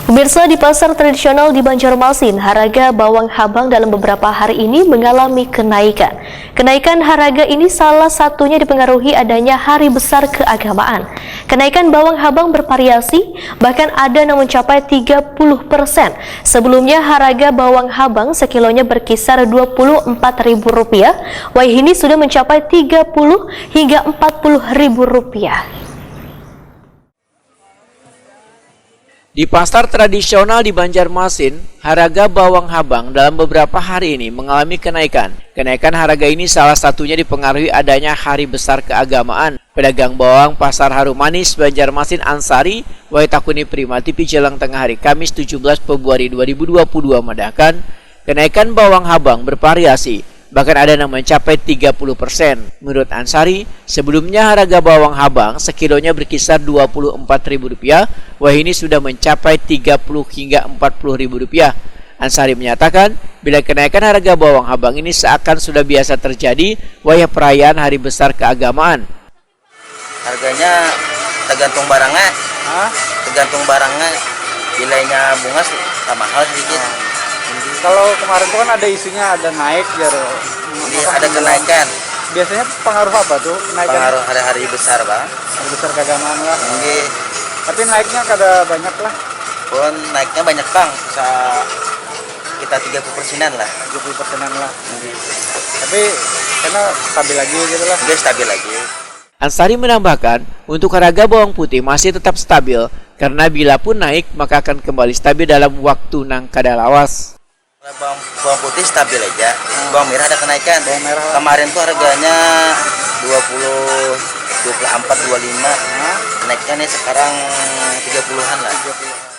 Pemirsa, di pasar tradisional di Banjarmasin, harga bawang habang dalam beberapa hari ini mengalami kenaikan. Kenaikan harga ini salah satunya dipengaruhi adanya hari besar keagamaan. Kenaikan bawang habang bervariasi, bahkan ada yang mencapai 30%. Sebelumnya harga bawang habang sekilonya berkisar Rp24.000, wah ini sudah mencapai Rp30 hingga Rp40.000. Di pasar tradisional di Banjarmasin, harga bawang habang dalam beberapa hari ini mengalami kenaikan. Kenaikan harga ini salah satunya dipengaruhi adanya hari besar keagamaan. Pedagang bawang Pasar Harum Manis Banjarmasin Ansari, Waitakuni Primati Pijelang Tengah hari Kamis 17 Februari 2022 mengatakan, kenaikan bawang habang bervariasi. Bahkan ada yang mencapai 30%. Menurut Ansari, sebelumnya harga bawang habang sekilonya berkisar Rp24.000, wah ini sudah mencapai Rp30 hingga Rp40.000. Ansari menyatakan, bila kenaikan harga bawang habang ini seakan sudah biasa terjadi, wah perayaan hari besar keagamaan. Harganya tergantung barangnya, nilainya bunga mahal sedikit. Kalau kemarin tuh kan ada isunya ada naik gitu. Ada kenaikan. Biasanya pengaruh apa tuh kenaikan? Pengaruh hari-hari besar, Bang. Hari besar keagamaan lah. Nggih. Tapi naiknya kada banyak lah. Pun naiknya banyak, Bang. Bisa kita 30%-an lah. 30%-an lah. Nggih. Tapi karena stabil lagi gitu lah. Nggih, stabil lagi. Ansari menambahkan, untuk harga bawang putih masih tetap stabil, karena bila pun naik maka akan kembali stabil dalam waktu nang kada lawas. Bawang putih stabil aja. Bawang merah ada kenaikan. Bawang merah. Kemarin tuh harganya 24, 25. Kenaikannya sekarang 30-an lah. 30.